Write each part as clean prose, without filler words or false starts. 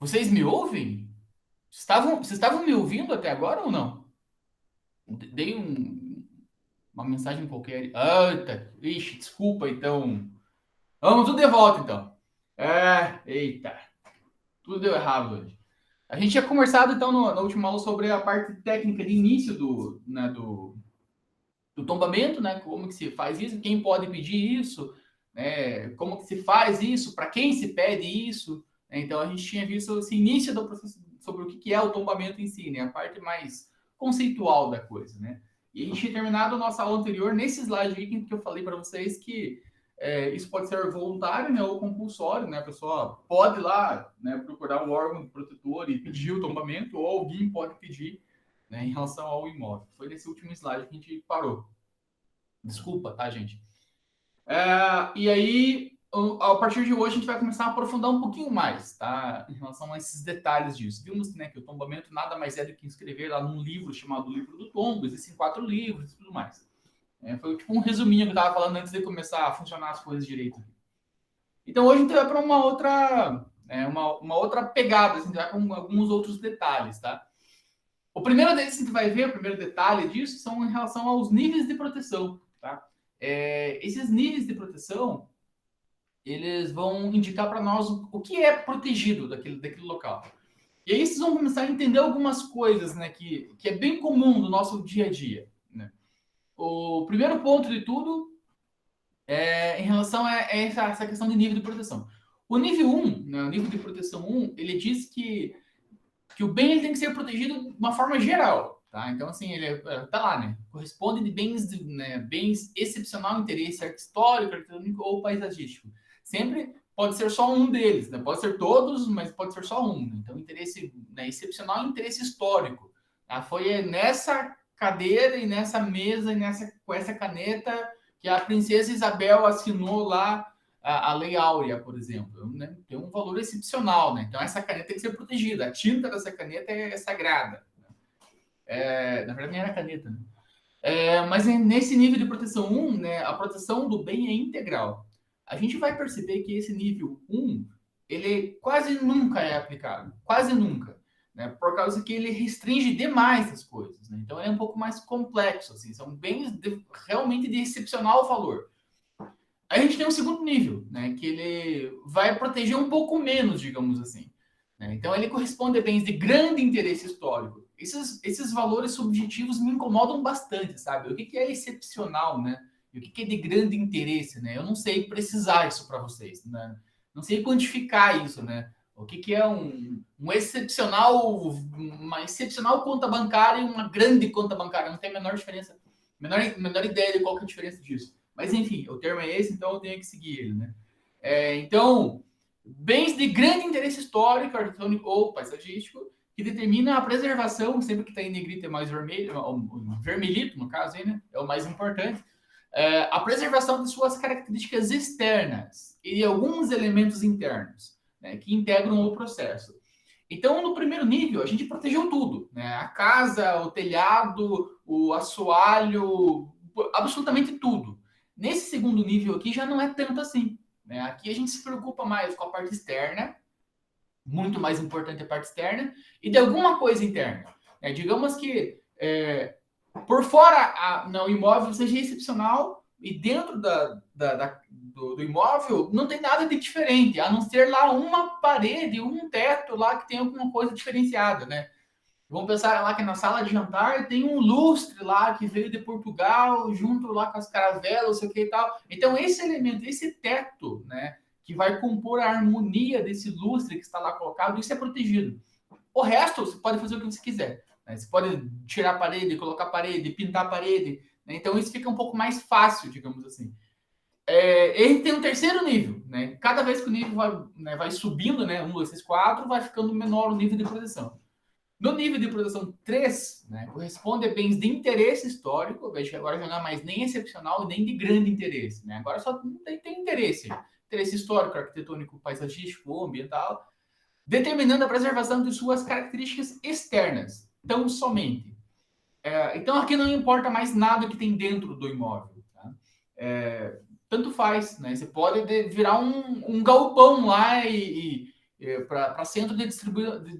Vocês me ouvem? Vocês estavam me ouvindo até agora ou não? Dei uma mensagem qualquer. Eita, ixi, desculpa então. Vamos tudo de volta então. Eita, tudo deu errado hoje. A gente tinha conversado então na última aula sobre a parte técnica de início do tombamento, né? Como que se faz isso, quem pode pedir isso, né? Como que se faz isso, para quem se pede isso. Né? Então a gente tinha visto esse início do processo sobre o que é o tombamento em si, né? A parte mais conceitual da coisa, né? E a gente tinha terminado a nossa aula anterior nesse slide aqui que eu falei para vocês que isso pode ser voluntário, né, ou compulsório, né? A pessoa pode ir lá, né, procurar um órgão protetor e pedir o tombamento, ou alguém pode pedir, né, em relação ao imóvel. Foi nesse último slide que a gente parou. Desculpa, tá, gente? E aí, a partir de hoje, a gente vai começar a aprofundar um pouquinho mais, tá? Em relação a esses detalhes disso. Vimos, né, que o tombamento nada mais é do que escrever lá num livro chamado Livro do Tombo. Existem 4 livros e tudo mais. Foi tipo um resuminho que eu estava falando antes de começar a funcionar as coisas direito. Então, hoje a gente vai para uma outra, uma outra pegada, assim, a gente vai com alguns outros detalhes, tá? O primeiro deles que a gente vai ver, o primeiro detalhe disso, são em relação aos níveis de proteção, tá? Esses níveis de proteção, eles vão indicar para nós o que é protegido daquele local. E aí vocês vão começar a entender algumas coisas, né, que é bem comum no nosso dia a dia, né? O primeiro ponto de tudo é em relação a essa questão de nível de proteção. O nível 1, né, o nível de proteção 1, ele diz que o bem ele tem que ser protegido de uma forma geral, tá? Então, assim, ele tá lá, né? Corresponde de bens, né, bens excepcional interesse histórico, arquitetônico ou paisagístico. Sempre pode ser só um deles, né? Pode ser todos, mas pode ser só um. Né? Então, interesse, né, excepcional e interesse histórico. Tá? Foi nessa cadeira e nessa mesa e com essa caneta que a princesa Isabel assinou lá a Lei Áurea, por exemplo, né, tem um valor excepcional, né? Então essa caneta tem que ser protegida. A tinta dessa caneta é sagrada. Na verdade, nem era caneta, né? Mas nesse nível de proteção 1, né, a proteção do bem é integral. A gente vai perceber que esse nível 1, ele quase nunca é aplicado. Quase nunca. Né, por causa que ele restringe demais as coisas. Né? Então, é um pouco mais complexo. Assim, são bens realmente de excepcional valor. A gente tem um segundo nível, né, que ele vai proteger um pouco menos, digamos assim. Né? Então, ele corresponde a bens de grande interesse histórico. Esses valores subjetivos me incomodam bastante, sabe? O que é excepcional, né? E o que é de grande interesse, né? Eu não sei precisar isso para vocês, né? Não sei quantificar isso, né? O que é uma excepcional conta bancária e uma grande conta bancária? Não tem a menor diferença, menor ideia de qual que é a diferença disso. Mas enfim, o termo é esse, então eu tenho que seguir ele, né? Então, bens de grande interesse histórico, arquitetônico ou paisagístico, que determina a preservação, sempre que está em negrito é mais vermelho, vermelhito no caso, aí, né? É o mais importante. A preservação de suas características externas e alguns elementos internos, né, que integram o processo. Então, no primeiro nível, a gente protegeu tudo, né? A casa, o telhado, o assoalho, absolutamente tudo. Nesse segundo nível aqui já não é tanto assim. Né? Aqui a gente se preocupa mais com a parte externa, muito mais importante a parte externa, e de alguma coisa interna. Digamos que por fora o imóvel seja excepcional e dentro do imóvel não tem nada de diferente, a não ser lá uma parede, um teto lá que tem alguma coisa diferenciada, né? Vamos pensar lá que na sala de jantar tem um lustre lá que veio de Portugal, junto lá com as caravelas, sei o que e tal. Então, esse elemento, esse teto, né, que vai compor a harmonia desse lustre que está lá colocado, isso é protegido. O resto, você pode fazer o que você quiser. Né? Você pode tirar a parede, colocar a parede, pintar a parede. Né? Então, isso fica um pouco mais fácil, digamos assim. Ele tem um terceiro nível. Né? Cada vez que o nível vai subindo, né, 1, 2, 3, 4, vai ficando menor o nível de proteção. No nível de proteção 3, né, corresponde a bens de interesse histórico, veja que agora já não é mais nem excepcional nem de grande interesse. Né? Agora só tem interesse. Interesse histórico, arquitetônico, paisagístico, ambiental, determinando a preservação de suas características externas, tão somente. Então aqui não importa mais nada que tem dentro do imóvel. Tá? Tanto faz, né? Você pode virar um galpão lá e para centro de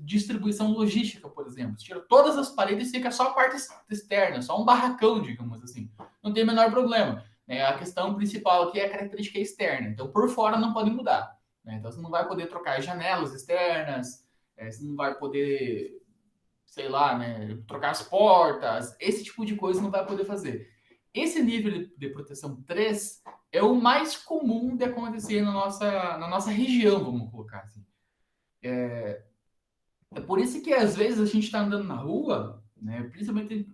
distribuição logística, por exemplo. Tira todas as paredes e fica só a parte externa, só um barracão, digamos assim. Não tem o menor problema. A questão principal aqui é a característica externa. Então, por fora não pode mudar. Então, você não vai poder trocar as janelas externas, você não vai poder, sei lá, trocar as portas, esse tipo de coisa não vai poder fazer. Esse nível de proteção 3 é o mais comum de acontecer na nossa região, vamos colocar assim. É por isso que às vezes a gente está andando na rua, principalmente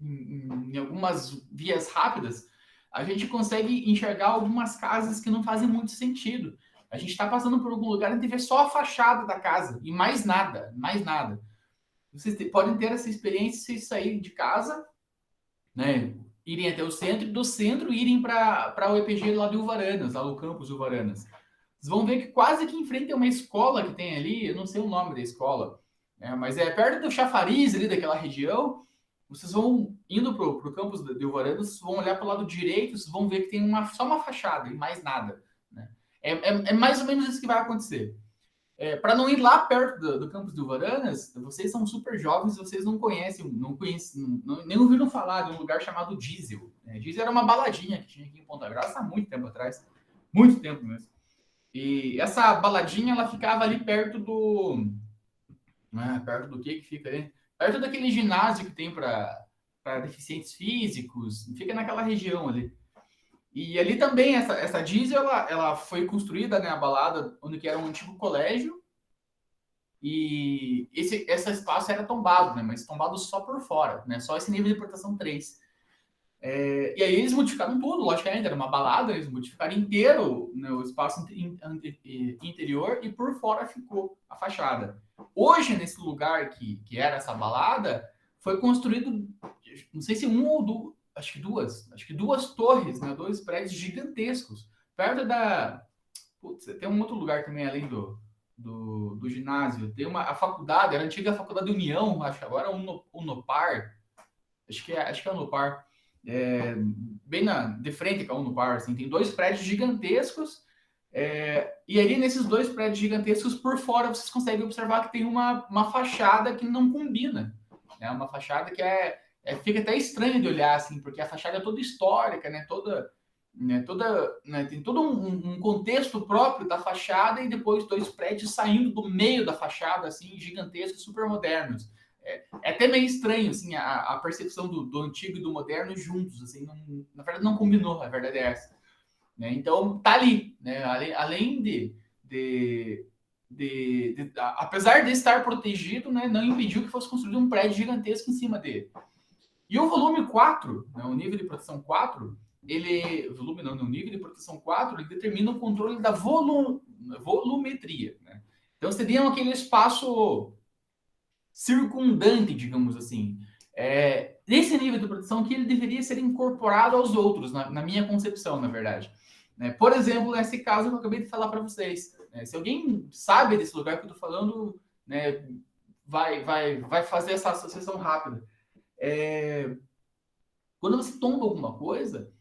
em algumas vias rápidas, a gente consegue enxergar algumas casas que não fazem muito sentido. A gente está passando por algum lugar e a gente vê só a fachada da casa e mais nada, mais nada. Vocês podem ter essa experiência se saírem de casa, irem até o centro, e do centro irem para o EPG lá de Uvaranas, lá no campus de Uvaranas. Vocês vão ver que quase que em frente a uma escola que tem ali, eu não sei o nome da escola, mas é perto do chafariz ali daquela região. Vocês vão indo para o campus de Uvaranas, vão olhar para o lado direito, vocês vão ver que tem só uma fachada e mais nada. É mais ou menos isso que vai acontecer. Para não ir lá perto do campus de Uvaranas, vocês são super jovens, vocês não conhecem, nem ouviram falar de um lugar chamado Diesel. Diesel era uma baladinha que tinha aqui em Ponta Grossa há muito tempo atrás, muito tempo mesmo. E essa baladinha, ela ficava ali perto do... perto do que fica ali? Perto daquele ginásio que tem para deficientes físicos, fica naquela região ali. E ali também, essa Diesel, ela foi construída, a balada, onde que era um antigo colégio, e esse espaço era tombado, mas tombado só por fora, só esse nível de proteção 3. E aí eles modificaram tudo, logicamente, era uma balada, eles modificaram inteiro o espaço interior e por fora ficou a fachada. Hoje, nesse lugar que era essa balada, foi construído, não sei se um ou duas, acho que duas torres, dois prédios gigantescos, perto da... Putz, tem um outro lugar também, além do ginásio, tem a faculdade, era a antiga Faculdade União, acho que agora é Unopar, acho que é Unopar, bem de frente com a Unopar, assim, tem dois prédios gigantescos, e ali nesses dois prédios gigantescos, por fora, vocês conseguem observar que tem uma fachada que não combina, uma fachada que fica até estranho de olhar, assim, porque a fachada é toda histórica, tem todo um contexto próprio da fachada e depois dois prédios saindo do meio da fachada, assim, gigantescos, super modernos. É até meio estranho, assim, a percepção do antigo e do moderno juntos, assim, na verdade não combinou, a verdade é essa. Então, tá ali, além apesar de estar protegido, não impediu que fosse construído um prédio gigantesco em cima dele. E o volume 4, o nível de proteção 4, o nível de proteção 4, ele determina o controle da volumetria. Então, você tem aquele espaço circundante, digamos assim. Nesse nível de proteção que ele deveria ser incorporado aos outros, na minha concepção, na verdade. Por exemplo, nesse caso que eu acabei de falar para vocês. Se alguém sabe desse lugar que eu estou falando, vai fazer essa associação rápida. Quando você tomba alguma coisa,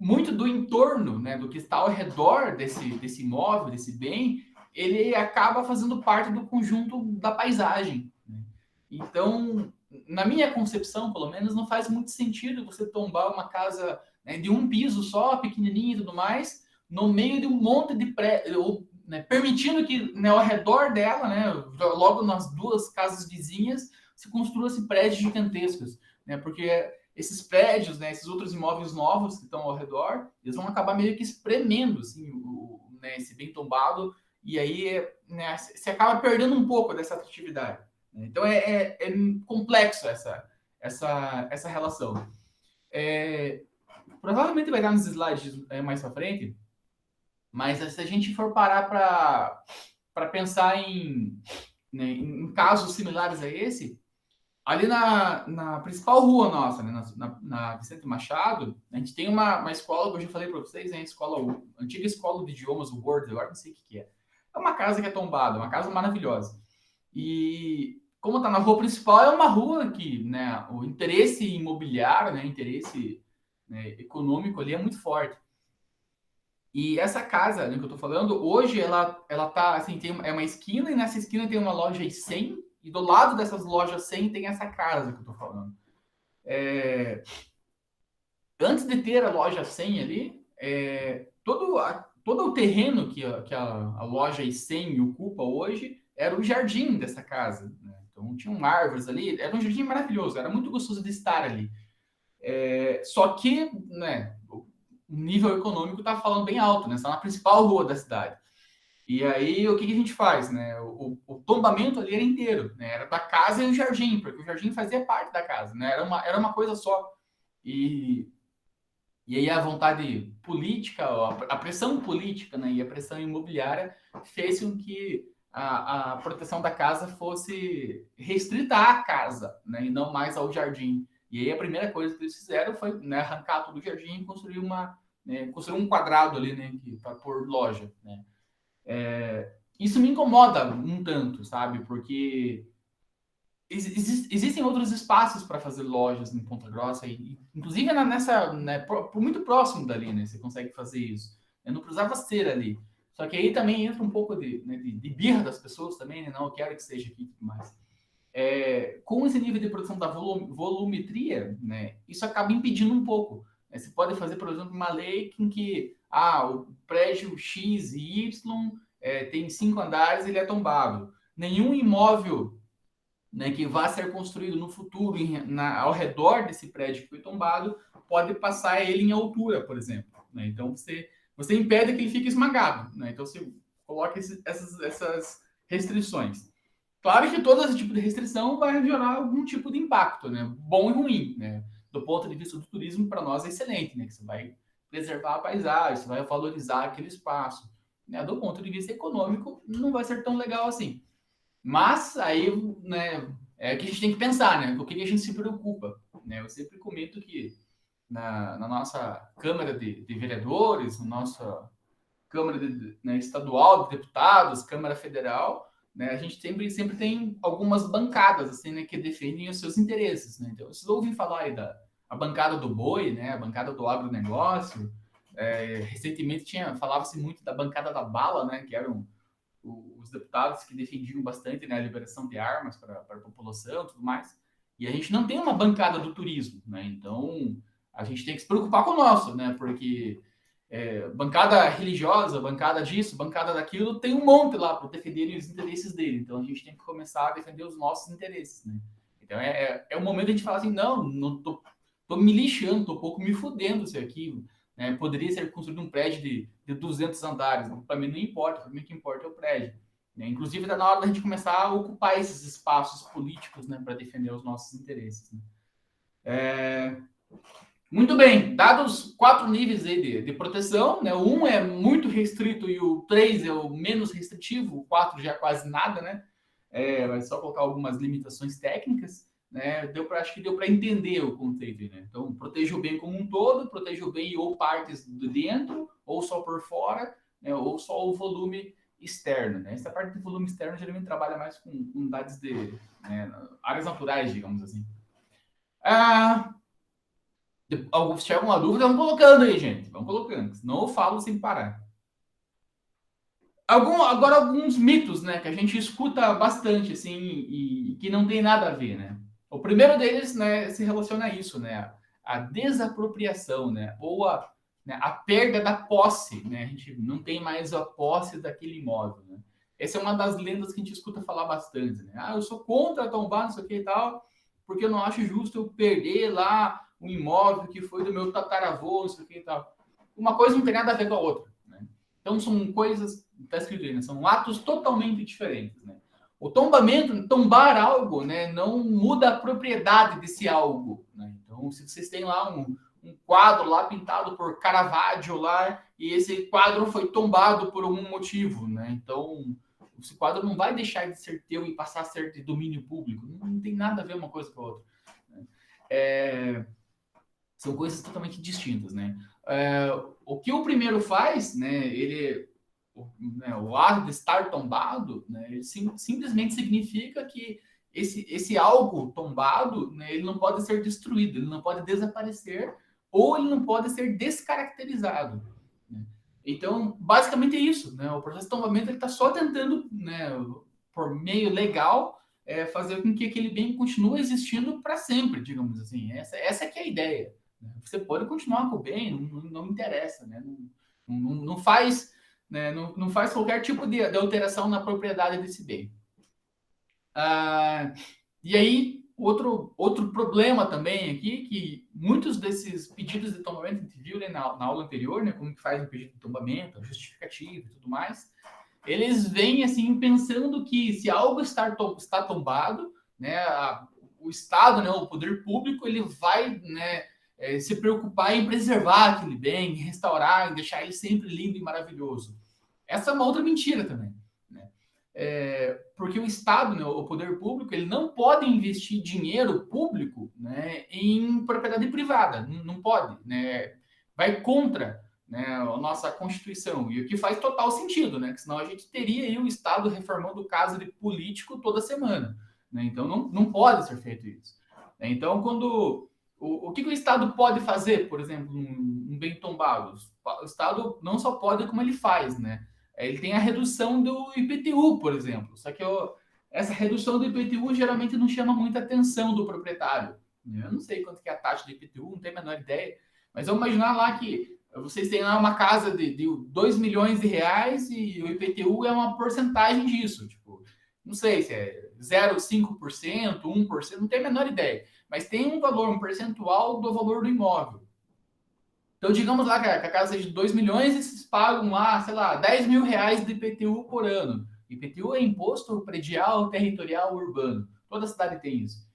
muito do entorno, do que está ao redor desse imóvel, desse bem, ele acaba fazendo parte do conjunto da paisagem. Então, na minha concepção, pelo menos, não faz muito sentido você tombar uma casa de um piso só, pequenininha e tudo mais, no meio de um monte de prédio, permitindo que ao redor dela, logo nas duas casas vizinhas, se construam-se prédios gigantescos, porque esses prédios, esses outros imóveis novos que estão ao redor, eles vão acabar meio que espremendo assim, esse bem tombado, e aí você acaba perdendo um pouco dessa atratividade. Então é complexo essa relação. Provavelmente vai dar nos slides mais para frente, mas se a gente for parar para pensar em casos similares a esse, ali na principal rua nossa, na Vicente Machado, a gente tem uma escola que eu já falei para vocês, a antiga escola de idiomas, o Word, agora não sei o que é. É uma casa que é tombada, uma casa maravilhosa. E como está na rua principal, é uma rua que o interesse imobiliário, interesse econômico ali é muito forte. E essa casa, né, que eu tô falando, hoje ela tá, assim, é uma esquina, e nessa esquina tem uma loja 100, e do lado dessas lojas 100 tem essa casa que eu tô falando. Antes de ter a loja 100 ali, todo o terreno que a loja 100 ocupa hoje era o jardim dessa casa, né? Então tinham árvores ali, era um jardim maravilhoso, era muito gostoso de estar ali. Só que, né, o nível econômico está falando bem alto, né? Está na principal rua da cidade. E aí, o que a gente faz, né? O tombamento ali era inteiro, né? Era da casa e o jardim, porque o jardim fazia parte da casa, né? Era uma coisa só. E, e aí a vontade política, a pressão política, né? E a pressão imobiliária fez com que a proteção da casa fosse restrita à casa, né? E não mais ao jardim. E aí a primeira coisa que eles fizeram foi, né, arrancar todo o jardim e construir um quadrado ali, né? Para pôr loja, né? Isso me incomoda um tanto, sabe? Porque existem outros espaços para fazer lojas em Ponta Grossa, inclusive nessa, né, muito próximo dali, né? Você consegue fazer isso. Eu não precisava ser ali. Só que aí também entra um pouco de birra das pessoas também, né? Não, eu quero que seja aqui e tudo mais. Com esse nível de produção da volumetria, né, isso acaba impedindo um pouco. Né? Você pode fazer, por exemplo, uma lei em que o prédio X e Y tem 5 andares, ele é tombado. Nenhum imóvel, né, que vá ser construído no futuro ao redor desse prédio que foi tombado pode passar ele em altura, por exemplo. Né? Então você impede que ele fique esmagado. Né? Então você coloca essas restrições. Claro que todo esse tipo de restrição vai gerar algum tipo de impacto, né? Bom e ruim, né? Do ponto de vista do turismo, para nós é excelente, né? Que você vai preservar a paisagem, você vai valorizar aquele espaço. Né? Do ponto de vista econômico, não vai ser tão legal assim. Mas aí, né, é que a gente tem que pensar, né? Com o que a gente se preocupa, né? Eu sempre comento que na nossa Câmara de Vereadores, na nossa Câmara né, Estadual de Deputados, Câmara Federal, né, a gente sempre tem algumas bancadas assim, né, que defendem os seus interesses. Né? Então, vocês ouvem falar aí da a bancada do boi, né, a bancada do agronegócio. Recentemente falava-se muito da bancada da bala, né, que eram os deputados que defendiam bastante, né, a liberação de armas para a população e tudo mais. E a gente não tem uma bancada do turismo, né? Então a gente tem que se preocupar com o nosso, né? Porque bancada religiosa, bancada disso, bancada daquilo, tem um monte lá para defender os interesses dele. Então a gente tem que começar a defender os nossos interesses, né? Então é o momento de a gente falar assim, não tô me lixando, tô um pouco me fudendo isso aqui. Né? Poderia ser construído um prédio de 200 andares. Para mim não importa, para mim o que importa é o prédio. Né? Inclusive está na hora da gente começar a ocupar esses espaços políticos, né, para defender os nossos interesses. Né? Muito bem, dados 4 níveis aí de proteção, né? O 1 é muito restrito e o 3 é o menos restritivo, o 4 já é quase nada, né? Vai só colocar algumas limitações técnicas, né? Acho que deu para entender o conceito, né? Então, proteja o bem como um todo, proteja o bem ou partes de dentro, ou só por fora, né? Ou só o volume externo, né? Essa parte do volume externo geralmente trabalha mais com unidades áreas naturais, digamos assim. Se tiver alguma dúvida, vamos colocando aí, gente. Vamos colocando, senão eu falo sem parar. Agora, alguns mitos, né, que a gente escuta bastante, assim, e que não tem nada a ver, né? O primeiro deles, né, se relaciona a isso, né? A desapropriação, né? Ou a perda da posse, né? A gente não tem mais a posse daquele imóvel, né? Essa é uma das lendas que a gente escuta falar bastante, né? Eu sou contra tombar, não sei o que e tal, porque eu não acho justo eu perder lá um imóvel que foi do meu tataravô, não sei o que e tal. Uma coisa não tem nada a ver com a outra, né? Então são coisas, está escrito aí, né? São atos totalmente diferentes, né? O tombamento, tombar algo, né, não muda a propriedade desse algo, né? Então, se vocês têm lá um quadro lá pintado por Caravaggio lá, e esse quadro foi tombado por algum motivo, né? Então, esse quadro não vai deixar de ser teu e passar a ser de domínio público. Não tem nada a ver uma coisa com a outra. Né? São coisas totalmente distintas, né? O que o primeiro faz, né? O ato de estar tombado, né? Ele simplesmente significa que esse algo tombado, né? Ele não pode ser destruído, ele não pode desaparecer ou ele não pode ser descaracterizado. Né? Então, basicamente é isso, né? O processo de tombamento está só tentando, né, por meio legal, fazer com que aquele bem continue existindo para sempre, digamos assim. Essa é que é a ideia. Né? Você pode continuar com o bem, não interessa, né? Não faz, né? Não faz qualquer tipo de alteração na propriedade desse bem. E aí, outro problema também aqui, que muitos desses pedidos de tombamento, a gente viu, né, na aula anterior, né, como que faz um pedido de tombamento, a justificativa e tudo mais, eles vêm assim pensando que se algo está tombado, né, o Estado, né, o poder público, ele vai, né, se preocupar em preservar aquele bem, em restaurar, em deixar ele sempre lindo e maravilhoso. Essa é uma outra mentira também. Né? Porque o Estado, né, o poder público, ele não pode investir dinheiro público, né, em propriedade privada. Não pode. Né? Vai contra, né, a nossa Constituição. E o que faz total sentido, né? Que senão a gente teria aí o Estado reformando o caso de político toda semana. Né? Então não pode ser feito isso. Então, quando. O que o Estado pode fazer, por exemplo, um bem tombado? O Estado não só pode, como ele faz, né? Ele tem a redução do IPTU, por exemplo. Só que essa redução do IPTU geralmente não chama muita atenção do proprietário. Eu não sei quanto que é a taxa do IPTU, não tenho a menor ideia. Mas vamos imaginar lá que vocês têm lá uma casa de 2 milhões de reais e o IPTU é uma porcentagem disso. Tipo, não sei se é 0,5%, 1%, não tenho a menor ideia. Mas tem um valor, um percentual do valor do imóvel. Então, digamos lá que a casa seja de 2 milhões e vocês pagam lá, sei lá, 10 mil reais de IPTU por ano. IPTU é Imposto Predial Territorial Urbano. Toda cidade tem isso.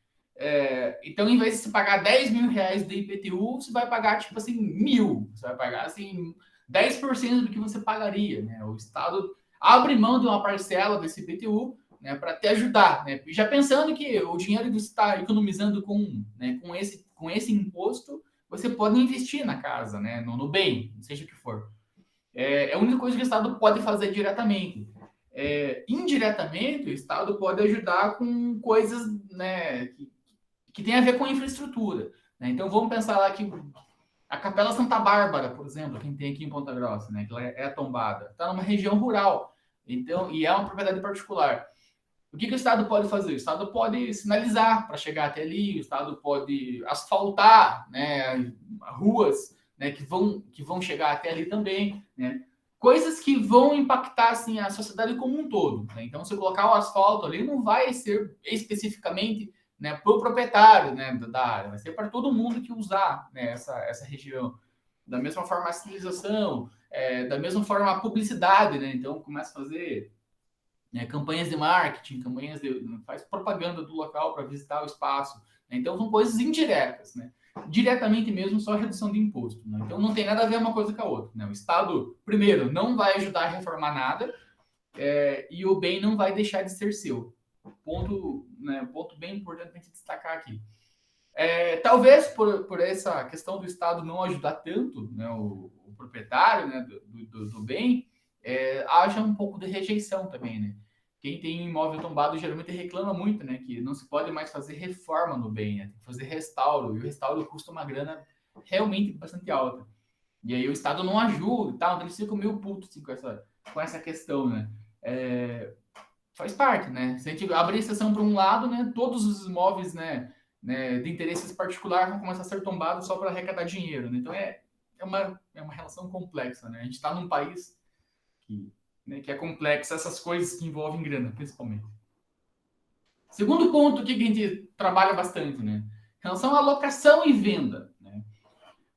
Então, em vez de você pagar 10 mil reais de IPTU, você vai pagar, tipo assim, 1.000. Você vai pagar, assim, 10% do que você pagaria. Né? O Estado abre mão de uma parcela desse IPTU, né, para te ajudar. Né? Já pensando que o dinheiro que você está economizando né, com esse imposto, você pode investir na casa, né, no bem, seja o que for. É a única coisa que o Estado pode fazer diretamente. Indiretamente, o Estado pode ajudar com coisas, né, que tem a ver com infraestrutura. Né? Então, vamos pensar lá que a Capela Santa Bárbara, por exemplo, quem tem aqui em Ponta Grossa, né, que ela é tombada, está numa região rural, então, e é uma propriedade particular. O que o Estado pode fazer? O Estado pode sinalizar para chegar até ali, o Estado pode asfaltar, né, ruas, né, que vão chegar até ali também, né? Coisas que vão impactar assim, a sociedade como um todo. Né? Então, se colocar o asfalto ali, não vai ser especificamente, né, para o proprietário, né, da área, vai ser para todo mundo que usar, né, essa região. Da mesma forma a sinalização, da mesma forma a publicidade, né? Então, começa a fazer campanhas de marketing, faz propaganda do local para visitar o espaço. Né? Então, são coisas indiretas. Né? Diretamente mesmo, só redução de imposto. Né? Então, não tem nada a ver uma coisa com a outra. Né? O Estado, primeiro, não vai ajudar a reformar nada e o bem não vai deixar de ser seu. Ponto bem importante para a gente destacar aqui. Talvez por essa questão do Estado não ajudar tanto, né, o proprietário, né, do bem, haja um pouco de rejeição também, né? Quem tem imóvel tombado geralmente reclama muito, né, que não se pode mais fazer reforma no bem, né? Tem que fazer restauro, e o restauro custa uma grana realmente bastante alta. E aí o Estado não ajuda e tal, então eles ficam meio putos assim, com essa questão, né? Faz parte, né? Se a gente abrir exceção para um lado, né, todos os imóveis, né, de interesses particulares vão começar a ser tombados só para arrecadar dinheiro. Né? Então é uma relação complexa. Né? A gente está num país que é complexo, essas coisas que envolvem grana, principalmente. Segundo ponto que a gente trabalha bastante, né? Em relação à locação e venda. Né?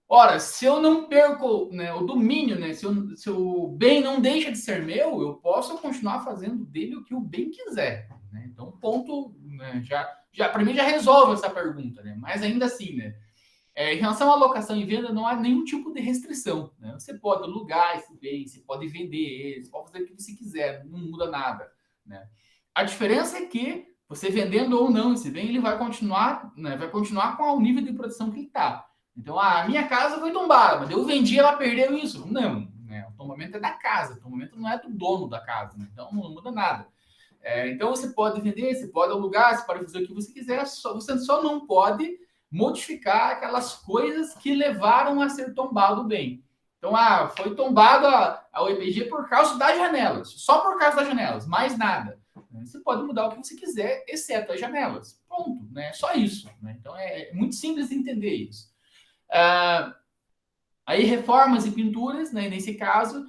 Ora, se eu não perco, né, o domínio, né, se o bem não deixa de ser meu, eu posso continuar fazendo dele o que o bem quiser. Né? Então, ponto, né, já para mim já resolve essa pergunta, né? Mas ainda assim, né? Em relação à locação e venda, não há nenhum tipo de restrição. Né? Você pode alugar esse bem, você pode vender ele, você pode fazer o que você quiser, não muda nada. Né? A diferença é que você vendendo ou não esse bem, ele vai continuar, né, com o nível de produção que ele está. Então, a minha casa foi tombada, mas eu vendi, ela perdeu isso. Não, né? O tombamento é da casa, o tombamento não é do dono da casa, né? Então não muda nada. Então você pode vender, você pode alugar, você pode fazer o que você quiser, você só não pode modificar aquelas coisas que levaram a ser tombado o bem. Então, foi tombado a UEPG por causa das janelas, só por causa das janelas, mais nada. Você pode mudar o que você quiser, exceto as janelas. Ponto, né? Só isso. Né? Então, é muito simples de entender isso. Aí, reformas e pinturas, né, nesse caso,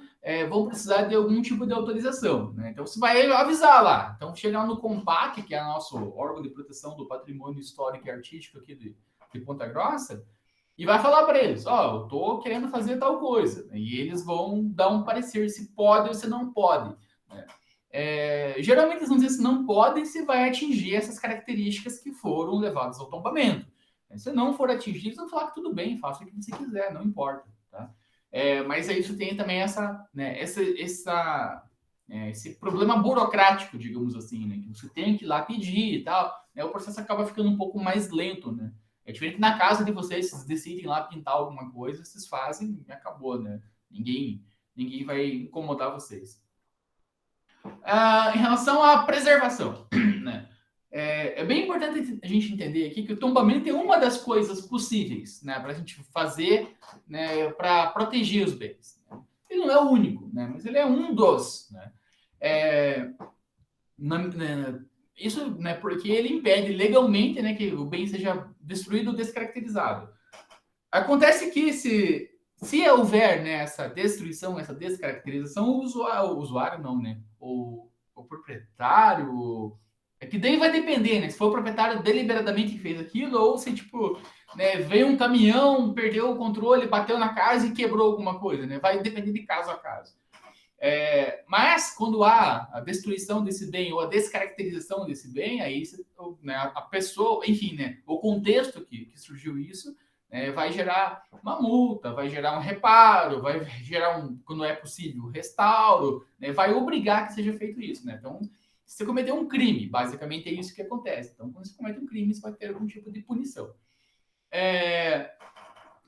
vão precisar de algum tipo de autorização. Né? Então, você vai avisar lá. Então, chegar no COMPAC, que é o nosso órgão de proteção do patrimônio histórico e artístico aqui de Ponta Grossa, e vai falar para eles, eu estou querendo fazer tal coisa. E eles vão dar um parecer se pode ou se não pode. Né? Geralmente eles vão dizer se não pode, se vai atingir essas características que foram levadas ao tombamento. Se não for atingido, eles vão falar que tudo bem, faça o que você quiser, não importa. Tá? Mas aí isso tem também esse problema burocrático, digamos assim, né? Que você tem que ir lá pedir e tal. Né? O processo acaba ficando um pouco mais lento, né? É diferente na casa de vocês, vocês decidem lá pintar alguma coisa, vocês fazem e acabou, né? Ninguém vai incomodar vocês. Em relação à preservação, né? É bem importante a gente entender aqui que o tombamento é uma das coisas possíveis, né, para a gente fazer, né, para proteger os bens. Ele não é o único, né, mas ele é um dos. Né? Isso, né, porque ele impede legalmente, né, que o bem seja destruído ou descaracterizado. Acontece que se houver, né, essa destruição, essa descaracterização, o usuário não, né, o proprietário, que daí vai depender, né, se for o proprietário deliberadamente que fez aquilo ou se, tipo, né, veio um caminhão, perdeu o controle, bateu na casa e quebrou alguma coisa, né, vai depender de caso a caso. Mas quando há a destruição desse bem ou a descaracterização desse bem, aí, né, a pessoa, enfim, né, o contexto que surgiu isso, vai gerar uma multa, vai gerar um reparo, vai gerar quando é possível, restauro, né, vai obrigar que seja feito isso, né? Então, se você cometeu um crime, basicamente é isso que acontece. Então, quando você comete um crime, você vai ter algum tipo de punição.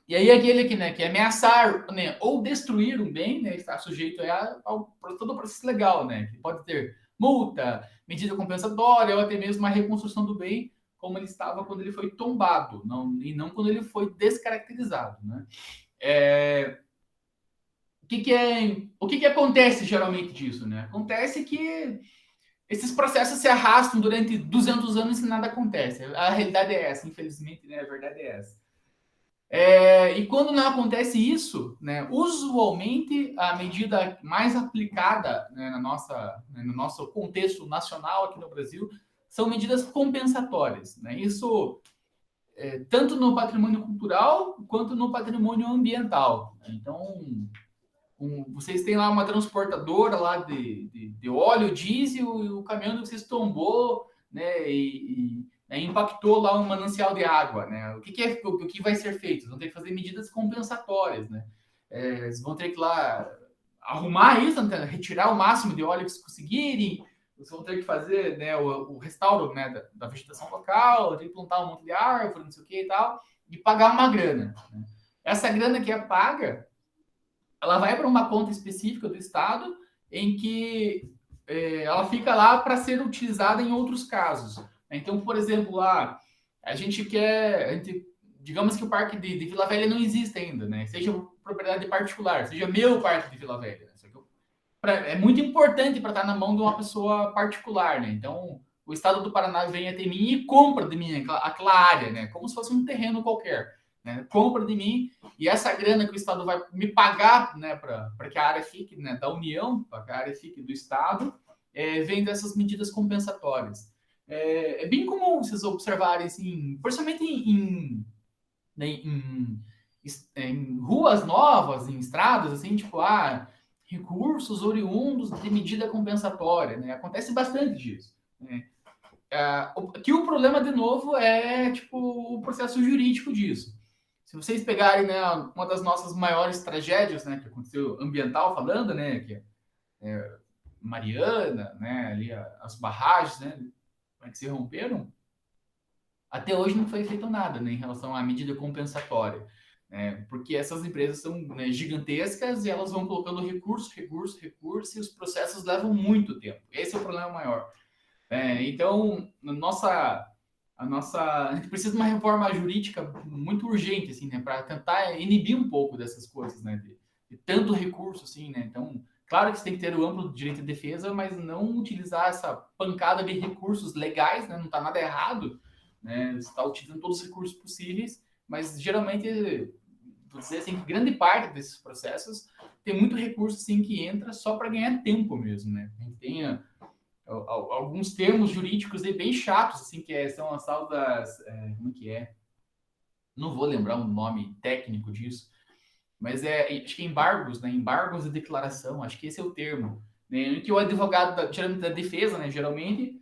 E aí aquele que, né, que ameaçar, né, ou destruir um bem, né, está sujeito a todo o processo legal, né, que pode ter multa, medida compensatória ou até mesmo a reconstrução do bem como ele estava quando ele foi tombado, e não quando ele foi descaracterizado, né? O que acontece geralmente disso, né? Acontece que esses processos se arrastam durante 200 anos e nada acontece. A realidade é essa, infelizmente, né? A verdade é essa. E quando não acontece isso, né, usualmente a medida mais aplicada, né, no nosso contexto nacional aqui no Brasil são medidas compensatórias. Né? Isso tanto no patrimônio cultural quanto no patrimônio ambiental. Então, vocês têm lá uma transportadora lá de óleo diesel e o caminhão de vocês tombou, né, impactou lá um manancial de água, né? O que vai ser feito? Vocês vão ter que fazer medidas compensatórias, né? Vocês vão ter que lá arrumar isso, né? Retirar o máximo de óleo que vocês conseguirem. Vocês vão ter que fazer, né, o restauro, né, da vegetação local, ter que plantar um monte de árvore, não sei o que e tal, e pagar uma grana. Né? Essa grana que é paga, ela vai para uma conta específica do Estado em que ela fica lá para ser utilizada em outros casos. Então, por exemplo, lá digamos que o parque de Vila Velha não existe ainda, né? Seja propriedade particular, seja meu parque de Vila Velha. Né? É muito importante para estar na mão de uma pessoa particular, né? Então, o Estado do Paraná vem até mim e compra de mim aquela área, né? Como se fosse um terreno qualquer. Né? Compra de mim e essa grana que o Estado vai me pagar, né, para que a área fique, né, da União, para que a área fique do Estado, vem dessas medidas compensatórias. É bem comum vocês observarem, assim, principalmente em ruas novas, em estradas, assim, tipo, recursos oriundos de medida compensatória, né? Acontece bastante disso. Né? Que o problema, de novo, é tipo o processo jurídico disso. Se vocês pegarem, né, uma das nossas maiores tragédias, né, que aconteceu ambiental falando, né, que é Mariana, né, ali as barragens, né, que se romperam, até hoje não foi feito nada, né, em relação à medida compensatória. Porque essas empresas são, né, gigantescas e elas vão colocando recurso, e os processos levam muito tempo. Esse é o problema maior. Então, a gente precisa de uma reforma jurídica muito urgente, assim, né, para tentar inibir um pouco dessas coisas, né, tanto recurso assim, né? Então, claro que você tem que ter o amplo direito de defesa, mas não utilizar essa pancada de recursos legais, né? Não está nada errado, né? Você está utilizando todos os recursos possíveis, mas geralmente, vou dizer assim, que grande parte desses processos tem muito recurso assim que entra só para ganhar tempo mesmo, né? A gente tem alguns termos jurídicos aí bem chatos, assim, são as tal das. Como que é? Não vou lembrar o nome técnico disso, mas acho que é embargos, né? Embargos de declaração, acho que esse é o termo. Né? Em que o advogado da defesa, né, geralmente,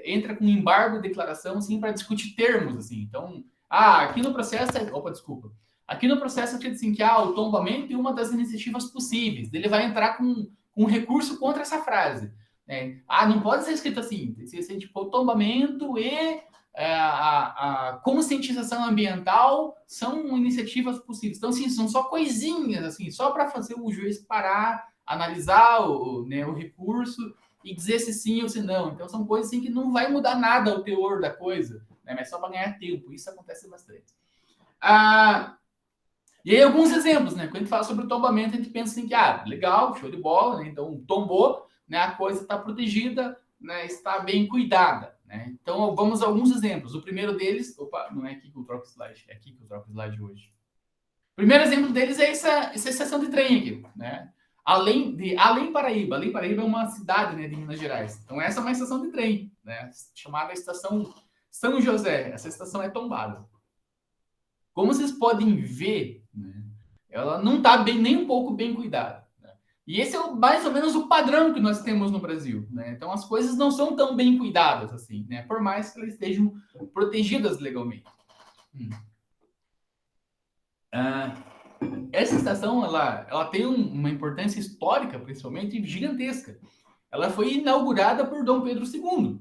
entra com embargo de declaração assim, para discutir termos. Assim. Então, aqui no processo. Opa, desculpa. Aqui no processo diz assim, que o tombamento é uma das iniciativas possíveis. Ele vai entrar com um recurso contra essa frase. Né? Não pode ser escrito assim. Tem que ser tipo, o tombamento e a conscientização ambiental são iniciativas possíveis. Então, assim, são só coisinhas, assim, só para fazer o juiz parar, analisar o recurso e dizer se sim ou se não. Então, são coisas assim, que não vai mudar nada o teor da coisa, né? Mas só para ganhar tempo. Isso acontece bastante. E aí, alguns exemplos, né? Quando a gente fala sobre o tombamento, a gente pensa assim que, legal, show de bola, né? Então, tombou, né? A coisa está protegida, né? Está bem cuidada. Né? Então, vamos a alguns exemplos. O primeiro deles... Opa, não é aqui que eu troco o slide. É aqui que eu troco o slide hoje. O primeiro exemplo deles é essa estação de trem aqui. Né? Além Paraíba. Além Paraíba é uma cidade, né, de Minas Gerais. Então, essa é uma estação de trem, né? Chamada Estação São José. Essa estação é tombada. Como vocês podem ver, né, ela não está nem um pouco bem cuidada. E esse é mais ou menos o padrão que nós temos no Brasil. Né? Então, as coisas não são tão bem cuidadas assim, né? Por mais que elas estejam protegidas legalmente. Essa estação ela tem uma importância histórica, principalmente, gigantesca. Ela foi inaugurada por Dom Pedro II,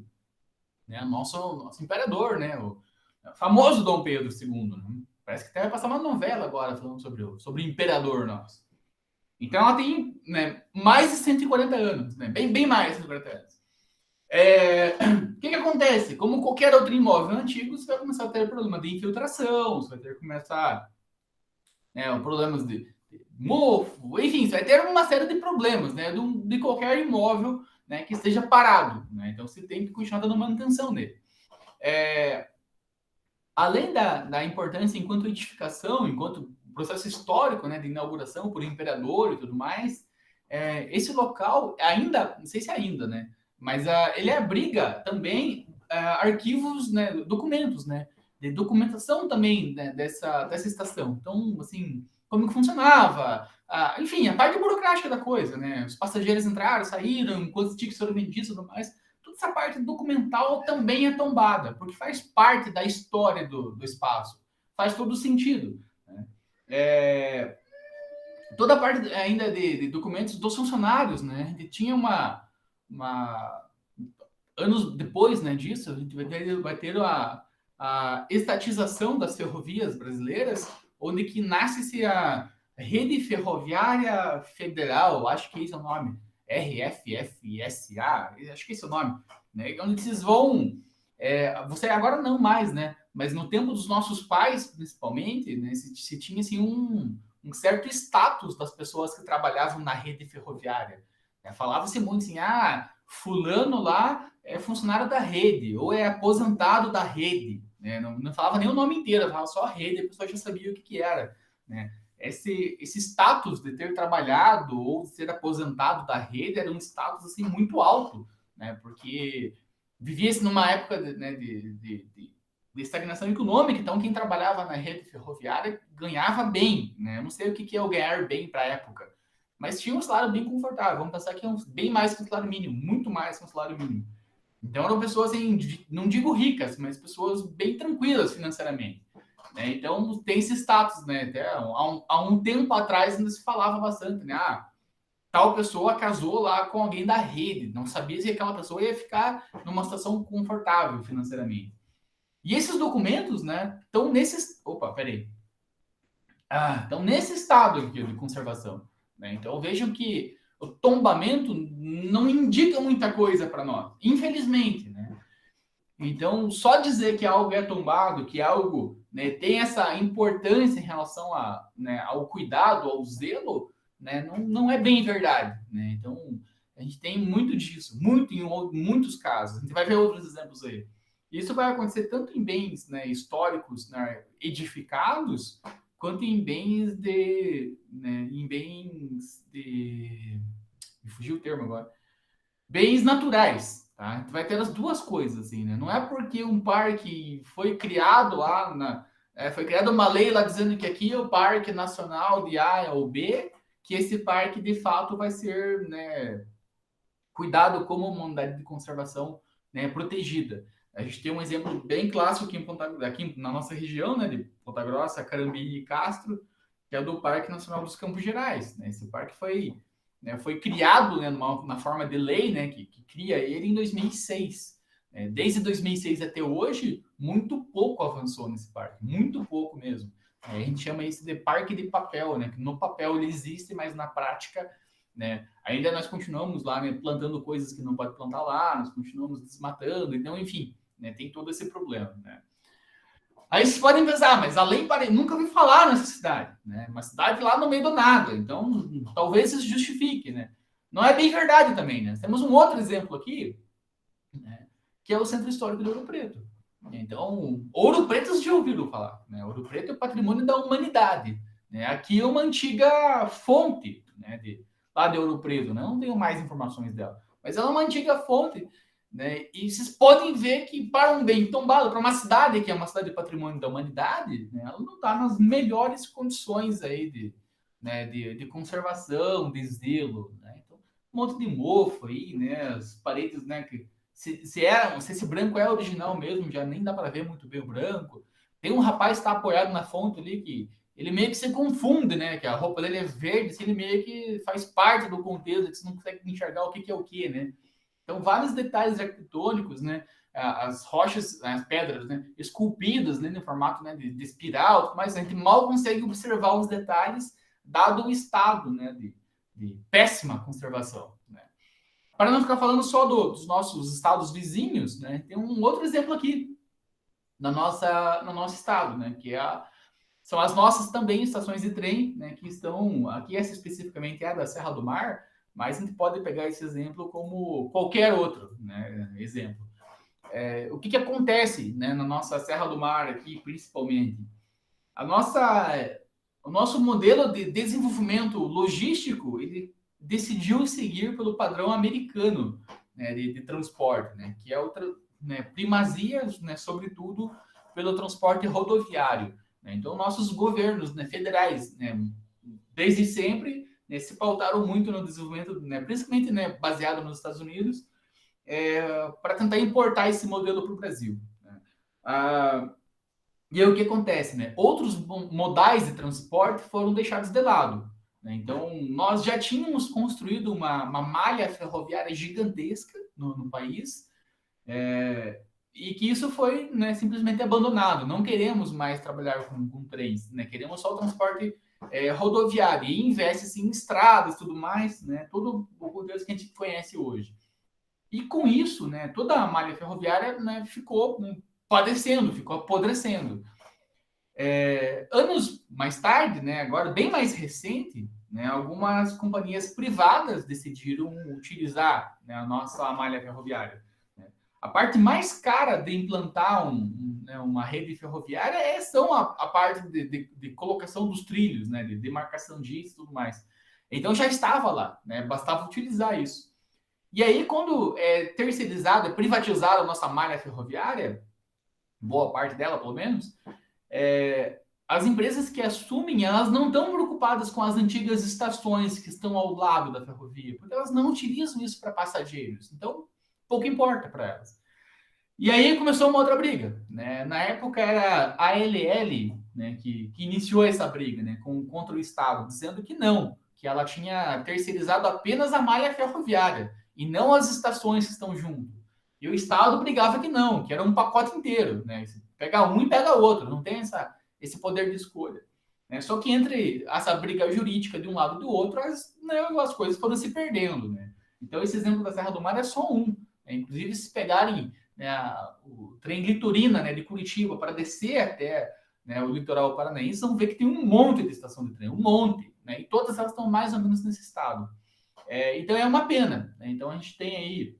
né? Nosso imperador, né? O famoso Dom Pedro II. Né? Parece que até vai passar uma novela agora falando sobre o imperador nosso. Então, ela tem, né, mais de 140 anos, né? Bem mais de 140 anos. O que acontece? Como qualquer outro imóvel antigo, você vai começar a ter problema de infiltração, você vai ter que começar problemas de mofo, enfim, você vai ter uma série de problemas, né, de qualquer imóvel, né, que esteja parado. Né? Então, você tem que continuar dando manutenção nele. Além da importância enquanto edificação, enquanto processo histórico, né, de inauguração por imperador e tudo mais, esse local ainda, não sei se ainda, né, mas ele abriga também arquivos, né, documentos, né, de documentação também, né, dessa estação. Então, assim, como que funcionava, enfim, a parte burocrática da coisa, né, os passageiros entraram, saíram, quantos tickets foram vendidos e tudo mais. Toda essa parte documental também é tombada, porque faz parte da história do espaço, faz todo sentido. Né? Toda a parte ainda de documentos dos funcionários, né? A gente tinha anos depois, né, disso, a gente vai ter a estatização das ferrovias brasileiras, onde que nasce-se a Rede Ferroviária Federal, acho que esse é o nome, RFFSA, acho que esse é o nome, né? Onde vocês vão, você agora não mais, né? Mas no tempo dos nossos pais, principalmente, né, se tinha assim um certo status das pessoas que trabalhavam na rede ferroviária. Né? Falava-se muito assim, fulano lá é funcionário da rede, ou é aposentado da rede. Né? Não falava nem o nome inteiro, falava só a rede, a pessoa já sabia o que era. Né? Esse status de ter trabalhado ou de ser aposentado da rede era um status assim, muito alto, né? Porque vivia-se numa época de estagnação econômica, então quem trabalhava na rede ferroviária ganhava bem, né? Eu não sei o que é o ganhar bem para a época, mas tinha um salário bem confortável. Vamos pensar que é bem mais que um salário mínimo, muito mais que um salário mínimo. Então eram pessoas, assim, não digo ricas, mas pessoas bem tranquilas financeiramente. Né? Então tem esse status, né? Até há um tempo atrás ainda se falava bastante, né? Tal pessoa casou lá com alguém da rede, não sabia se aquela pessoa ia ficar numa situação confortável financeiramente. E esses documentos, né, estão nesses... Opa, peraí. Estão nesse estado aqui de conservação. Né? Então vejam que o tombamento não indica muita coisa para nós, infelizmente. Né? Então, só dizer que algo é tombado, que algo, né, tem essa importância em relação ao cuidado, ao zelo, né, não é bem verdade, né? Então, a gente tem muito disso, muito em muitos casos. A gente vai ver outros exemplos aí. Isso vai acontecer tanto em bens, né, históricos, né, edificados, quanto em bens me fugiu o termo agora. Bens naturais, tá? A gente vai ter as duas coisas, assim, né? Não é porque um parque foi criado foi criada uma lei lá dizendo que aqui é o Parque Nacional de A ou B, que esse parque de fato vai ser, né, cuidado como uma unidade de conservação, né, protegida. A gente tem um exemplo bem clássico aqui na nossa região, né, de Ponta Grossa, Carambi e Castro, que é do Parque Nacional dos Campos Gerais. Né? Esse parque foi criado, né, na forma de lei, né, que cria ele em 2006. Desde 2006 até hoje, muito pouco avançou nesse parque, muito pouco mesmo. A gente chama isso de parque de papel, né, que no papel ele existe, mas na prática, né, ainda nós continuamos lá, né, plantando coisas que não pode plantar lá, nós continuamos desmatando, então, enfim, né, tem todo esse problema, né. Aí vocês podem pensar, mas a Lei Paredes, nunca ouvi falar nessa cidade, né? Uma cidade lá no meio do nada, então talvez isso justifique, né? Não é bem verdade também, né? Temos um outro exemplo aqui, né, que é o Centro Histórico de Ouro Preto. Então, Ouro Preto vocês já ouviram falar, né? Ouro Preto é patrimônio da humanidade, né? Aqui é uma antiga fonte, né, lá de Ouro Preto, né? Não tenho mais informações dela, mas ela é uma antiga fonte, né? E vocês podem ver que para um bem tombado, para uma cidade que é uma cidade de patrimônio da humanidade, né, ela não está nas melhores condições aí de conservação, de zelo, né? Então, um monte de mofo aí, né? As paredes, né? Que se esse branco é original mesmo, já nem dá para ver muito bem o branco. Tem um rapaz que está apoiado na fonte ali que ele meio que se confunde, né? Que a roupa dele é verde, assim, ele meio que faz parte do contexto, que você não consegue enxergar o que é o que, né? Então, vários detalhes arquitetônicos, né? As rochas, as pedras, né? Esculpidas, né? No formato, né, de espiral, mas a gente mal consegue observar os detalhes, dado o estado, né? De péssima conservação, né? Para não ficar falando só dos nossos estados vizinhos, né? Tem um outro exemplo aqui no nosso estado, né? São as nossas também estações de trem, né? Que estão aqui, essa especificamente é a da Serra do Mar, mas a gente pode pegar esse exemplo como qualquer outro, né, exemplo. O que acontece, né, na nossa Serra do Mar aqui, principalmente? O nosso modelo de desenvolvimento logístico, ele decidiu seguir pelo padrão americano, né, de transporte, né, que é né, primazia, né, sobretudo, pelo transporte rodoviário. Né? Então, nossos governos, né, federais, né, desde sempre, né, se pautaram muito no desenvolvimento, né, principalmente, né, baseado nos Estados Unidos, para tentar importar esse modelo para o Brasil. Né? E aí o que acontece? Né? Outros modais de transporte foram deixados de lado. Né? Então, nós já tínhamos construído uma malha ferroviária gigantesca no país, e que isso foi, né, simplesmente abandonado. Não queremos mais trabalhar com trens, né? Queremos só o transporte rodoviário e investe em estradas, tudo mais, né? Todo o contexto que a gente conhece hoje. E com isso, né, toda a malha ferroviária, né, ficou padecendo, ficou apodrecendo. Anos mais tarde, né, agora bem mais recente, né, algumas companhias privadas decidiram utilizar, né, a nossa malha ferroviária. Né. A parte mais cara de implantar né, uma rede ferroviária são a parte de colocação dos trilhos, né, de demarcação disso e tudo mais. Então já estava lá, né, bastava utilizar isso. E aí, quando é terceirizada, privatizada a nossa malha ferroviária, boa parte dela pelo menos, as empresas que assumem, elas não estão preocupadas com as antigas estações que estão ao lado da ferrovia, porque elas não utilizam isso para passageiros. Então, pouco importa para elas. E aí começou uma outra briga. Né? Na época era a ALL, né, que iniciou essa briga, né, contra o Estado, dizendo que não, que ela tinha terceirizado apenas a malha ferroviária e não as estações que estão junto. E o Estado brigava que não, que era um pacote inteiro. Né? Pega um e pega outro, não tem esse poder de escolha. Né? Só que entre essa briga jurídica de um lado e do outro, as coisas foram se perdendo. Né? Então, esse exemplo da Serra do Mar é só um. Né? Inclusive, se pegarem, né, o trem Litorina, né, de Curitiba para descer até, né, o litoral paranaense, vão ver que tem um monte de estação de trem, um monte. né? E todas elas estão mais ou menos nesse estado. Então é uma pena, né? Então a gente tem aí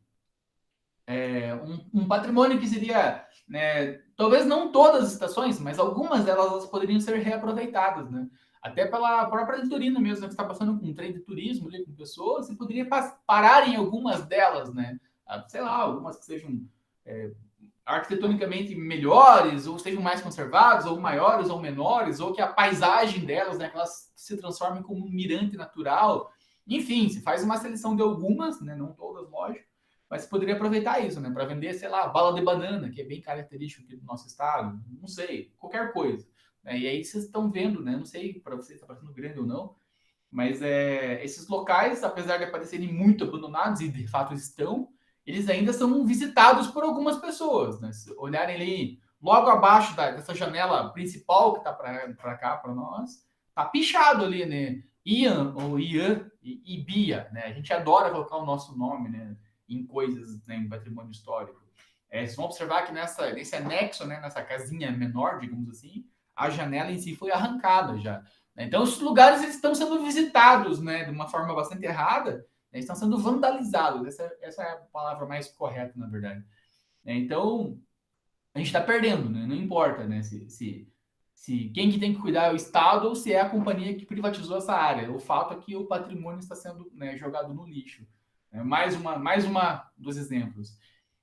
um patrimônio que seria, né, talvez não todas as estações, mas algumas delas elas poderiam ser reaproveitadas, né? Até pela própria Litorina mesmo, né, que está passando com um trem de turismo ali com pessoas, e poderia parar em algumas delas, né? Sei lá, algumas que sejam arquitetonicamente melhores, ou sejam mais conservados, ou maiores ou menores, ou que a paisagem delas, né, que elas se transformem como um mirante natural. Enfim, se faz uma seleção de algumas, né, não todas, lógico, mas você poderia aproveitar isso, né, para vender, sei lá, bala de banana, que é bem característico aqui do nosso estado, não sei, qualquer coisa. Né? E aí vocês estão vendo, né, não sei para vocês se está parecendo grande ou não, mas esses locais, apesar de parecerem muito abandonados, e de fato estão, eles ainda são visitados por algumas pessoas. Né? Se olharem ali, logo abaixo dessa janela principal que está para cá, para nós, tá pichado ali, né? Ian, ou Ian, e Bia, né? A gente adora colocar o nosso nome, né? Em coisas, né? Em patrimônio histórico. Vocês vão observar que nesse anexo, né? Nessa casinha menor, digamos assim, a janela em si foi arrancada já. Então, os lugares eles estão sendo visitados, né, de uma forma bastante errada, né, estão sendo vandalizados. Essa é a palavra mais correta, na verdade. Então, a gente está perdendo, né? Não importa, né, se quem que tem que cuidar é o Estado ou se é a companhia que privatizou essa área. O fato é que o patrimônio está sendo, né, jogado no lixo. Mais uma dos exemplos.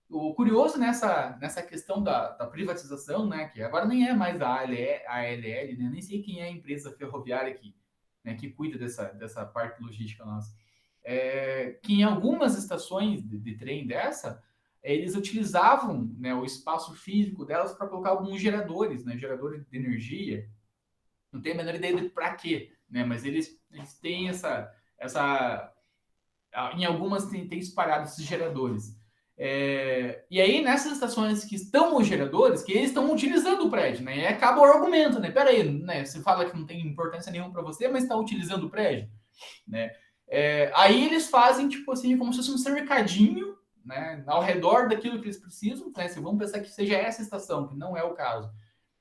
O curioso nessa questão da privatização, né, que agora nem é mais a ALL, né, nem sei quem é a empresa ferroviária né, que cuida dessa parte logística nossa, que em algumas estações de trem eles utilizavam, né, o espaço físico delas para colocar alguns geradores, né, geradores de energia. Não tenho a menor ideia de para quê, né, mas eles têm em algumas tem espalhado esses geradores. E aí, nessas estações que estão os geradores, que eles estão utilizando o prédio, né? E acaba o argumento, né? Peraí, né? Você fala que não tem importância nenhuma para você, mas está utilizando o prédio, né? Aí eles fazem, tipo assim, como se fosse um cercadinho, né? Ao redor daquilo que eles precisam, né? Se vamos pensar que seja essa estação, que não é o caso.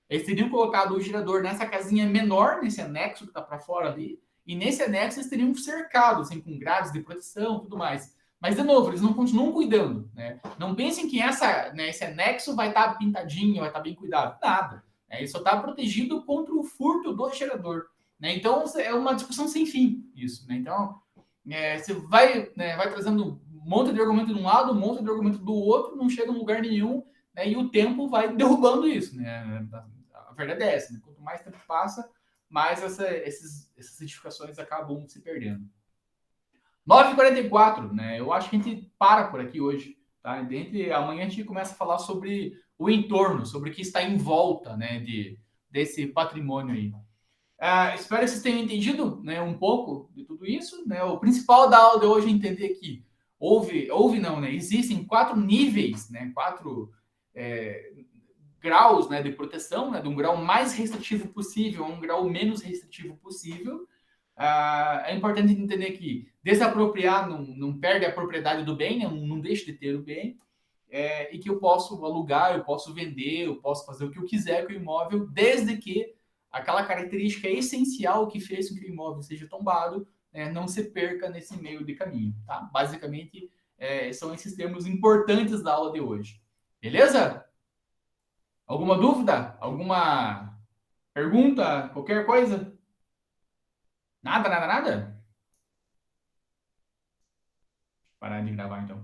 Eles teriam colocado o gerador nessa casinha menor, nesse anexo que está para fora ali, e nesse anexo eles teriam cercado, assim, com grades de proteção e tudo mais. Mas, de novo, eles não continuam cuidando, né? Não pensem que esse anexo vai estar pintadinho, vai estar bem cuidado. Nada. Né? Ele só está protegido contra o furto do gerador. Né? Então, é uma discussão sem fim, isso. Né? Então, você vai trazendo um monte de argumento de um lado, um monte de argumento do outro, não chega em lugar nenhum, né? E o tempo vai derrubando isso, né? A verdade é essa, né? Quanto mais tempo passa, mais essas edificações acabam se perdendo. 9h44, né? Eu acho que a gente para por aqui hoje, tá? Amanhã a gente começa a falar sobre o entorno, sobre o que está em volta, né, desse patrimônio aí. Espero que vocês tenham entendido, né, um pouco de tudo isso, né? O principal da aula de hoje é entender que não, né? Existem 4 níveis, né? 4 graus, né, de proteção, né, de um grau mais restritivo possível a um grau menos restritivo possível. É importante entender que desapropriar não perde a propriedade do bem, né, não deixa de ter o bem, e que eu posso alugar, eu posso vender, eu posso fazer o que eu quiser com o imóvel, desde que aquela característica essencial que fez com que o imóvel seja tombado, né, não se perca nesse meio de caminho. Tá? Basicamente, são esses termos importantes da aula de hoje. Beleza? Alguma dúvida? Alguma pergunta? Qualquer coisa? Nada, nada, nada? Parar de gravar então.